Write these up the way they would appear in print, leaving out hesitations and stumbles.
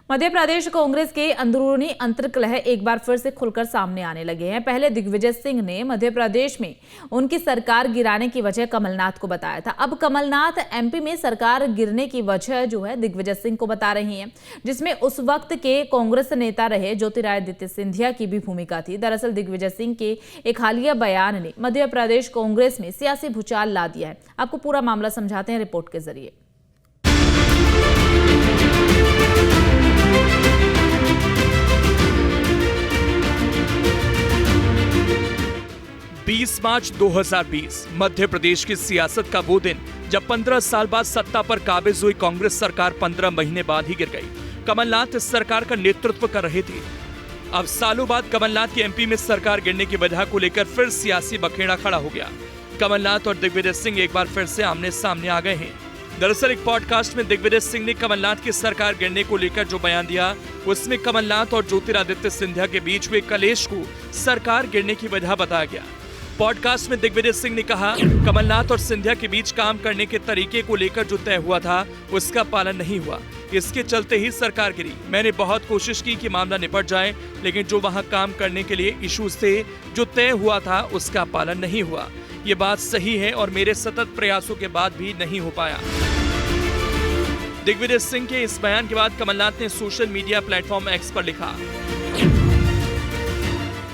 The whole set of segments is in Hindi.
मध्य प्रदेश कांग्रेस के अंदरूनी अंतर्कलह एक बार फिर से खुलकर सामने आने लगे हैं। पहले दिग्विजय सिंह ने मध्य प्रदेश में उनकी सरकार गिराने की वजह कमलनाथ को बताया था। अब कमलनाथ एमपी में सरकार गिरने की वजह जो है दिग्विजय सिंह को बता रही हैं, जिसमें उस वक्त के कांग्रेस नेता रहे ज्योतिरादित्य सिंधिया की भी भूमिका थी। दरअसल दिग्विजय सिंह के एक हालिया बयान ने मध्य प्रदेश कांग्रेस में सियासी भूचाल ला दिया है। आपको पूरा मामला समझाते हैं रिपोर्ट के जरिए। 20 मार्च 2020 मध्य प्रदेश की सियासत का वो दिन जब 15 साल बाद सत्ता पर काबिज हुई कांग्रेस सरकार 15 महीने बाद ही गिर गई। कमलनाथ इस सरकार का नेतृत्व कर रहे थे। अब सालों बाद कमलनाथ की एमपी में सरकार गिरने की वजह को लेकर फिर सियासी बखेड़ा खड़ा हो गया। कमलनाथ और दिग्विजय सिंह एक बार फिर से आमने सामने आ गए हैं। दरअसल एक पॉडकास्ट में दिग्विजय सिंह ने कमलनाथ की सरकार गिरने को लेकर जो बयान दिया, उसमें कमलनाथ और ज्योतिरादित्य सिंधिया के बीच हुए कलेश को सरकार गिरने की वजह बताया गया। पॉडकास्ट में दिग्विजय सिंह ने कहा, कमलनाथ और सिंधिया के बीच काम करने के तरीके को लेकर जो तय हुआ था उसका पालन नहीं हुआ, इसके चलते ही सरकार गिरी। मैंने बहुत कोशिश की कि मामला निपट जाए, लेकिन जो वहां काम करने के लिए इश्यूज थे, जो तय हुआ था उसका पालन नहीं हुआ। ये बात सही है और मेरे सतत प्रयासों के बाद भी नहीं हो पाया। दिग्विजय सिंह के इस बयान के बाद कमलनाथ ने सोशल मीडिया प्लेटफॉर्म एक्स पर लिखा,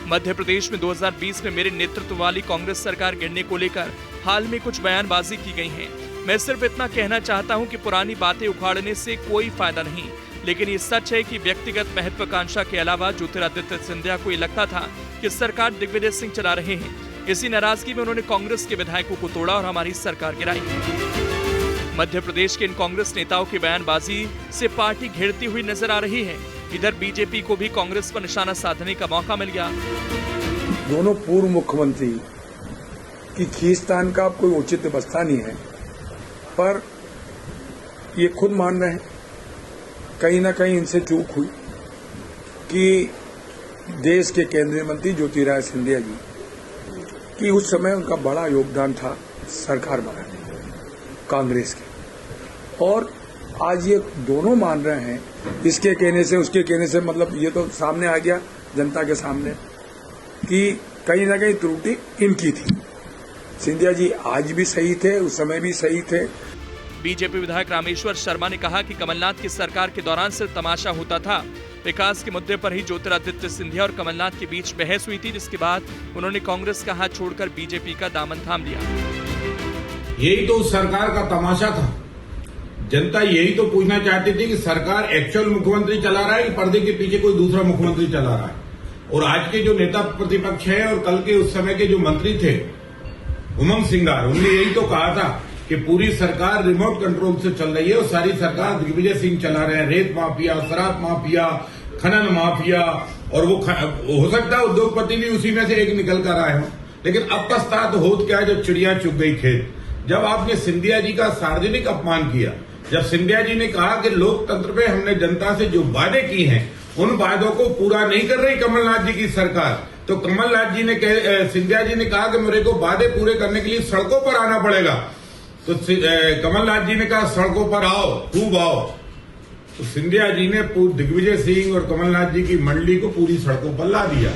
मध्य प्रदेश में 2020 में मेरे नेतृत्व वाली कांग्रेस सरकार गिरने को लेकर हाल में कुछ बयानबाजी की गई है। मैं सिर्फ इतना कहना चाहता हूं कि पुरानी बातें उखाड़ने से कोई फायदा नहीं, लेकिन ये सच है कि व्यक्तिगत महत्वाकांक्षा के अलावा ज्योतिरादित्य सिंधिया को ये लगता था कि सरकार दिग्विजय सिंह चला रहे हैं। इसी नाराजगी में उन्होंने कांग्रेस के विधायकों को तोड़ा और हमारी सरकार गिराई। मध्य प्रदेश के इन कांग्रेस नेताओं की बयानबाजी से पार्टी घिरती हुई नजर आ रही है। इधर बीजेपी को भी कांग्रेस पर निशाना साधने का मौका मिल गया। दोनों पूर्व मुख्यमंत्री की खींचतान का कोई औचित्य बसता नहीं है, पर ये खुद मान रहे हैं कहीं ना कहीं इनसे चूक हुई कि देश के केंद्रीय मंत्री ज्योतिरादित्य सिंधिया जी कि उस समय उनका बड़ा योगदान था सरकार बनाने कांग्रेस के, और आज ये दोनों मान रहे हैं, इसके कहने से उसके कहने से, मतलब ये तो सामने आ गया जनता के सामने कि कहीं ना कहीं त्रुटि इनकी थी। सिंधिया जी आज भी सही थे, उस समय भी सही थे। बीजेपी विधायक रामेश्वर शर्मा ने कहा कि कमलनाथ की सरकार के दौरान सिर्फ तमाशा होता था। विकास के मुद्दे पर ही ज्योतिरादित्य सिंधिया और कमलनाथ के बीच बहस हुई थी, जिसके बाद उन्होंने कांग्रेस का हाथ छोड़कर बीजेपी का दामन थाम लिया। यही तो उस सरकार का तमाशा था। जनता यही तो पूछना चाहती थी कि सरकार एक्चुअल मुख्यमंत्री चला रहा है कि पर्दे के पीछे कोई दूसरा मुख्यमंत्री चला रहा है। और आज के जो नेता प्रतिपक्ष है और कल के उस समय के जो मंत्री थे उमंग सिंगार, उन्होंने यही तो कहा था कि पूरी सरकार रिमोट कंट्रोल से चल रही है और सारी सरकार दिग्विजय सिंह चला रहे हैं। रेत माफिया, शराब माफिया, खनन माफिया, और वो हो सकता है उद्योगपति भी उसी में से एक निकल कर आए हो। लेकिन अब पछतात होत क्या है जब चिड़िया चुग गई खेत। जब आपने सिंधिया जी का सार्वजनिक अपमान किया, जब सिंधिया जी ने कहा कि लोकतंत्र पे हमने जनता से जो वादे की हैं उन वादों को पूरा नहीं कर रही कमलनाथ जी की सरकार, तो कमलनाथ जी ने सिंधिया जी ने कहा कि मेरे को वादे पूरे करने के लिए सड़कों पर आना पड़ेगा। तो कमलनाथ जी ने कहा सड़कों पर आओ, खूब आओ। तो सिंधिया जी ने दिग्विजय सिंह और कमलनाथ जी की मंडली को पूरी सड़कों पर ला दिया।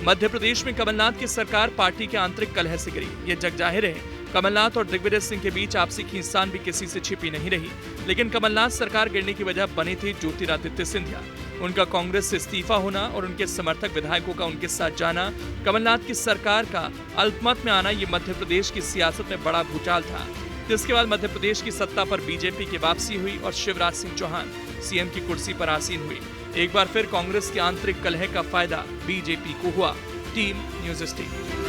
मध्य प्रदेश में कमलनाथ की सरकार पार्टी के आंतरिक कलह से गिरी, ये जग जाहिर है। कमलनाथ और दिग्विजय सिंह के बीच आपसी खींचतान भी किसी से छिपी नहीं रही, लेकिन कमलनाथ सरकार गिरने की वजह बने थे ज्योतिरादित्य सिंधिया। उनका कांग्रेस से इस्तीफा होना और उनके समर्थक विधायकों का उनके साथ जाना, कमलनाथ की सरकार का अल्पमत में आना, ये मध्य प्रदेश की सियासत में बड़ा भूचाल था। जिसके बाद मध्य प्रदेश की सत्ता पर बीजेपी की वापसी हुई और शिवराज सिंह चौहान सीएम की कुर्सी पर आसीन हुए। एक बार फिर कांग्रेस के आंतरिक कलह का फायदा बीजेपी को हुआ। Team news 18।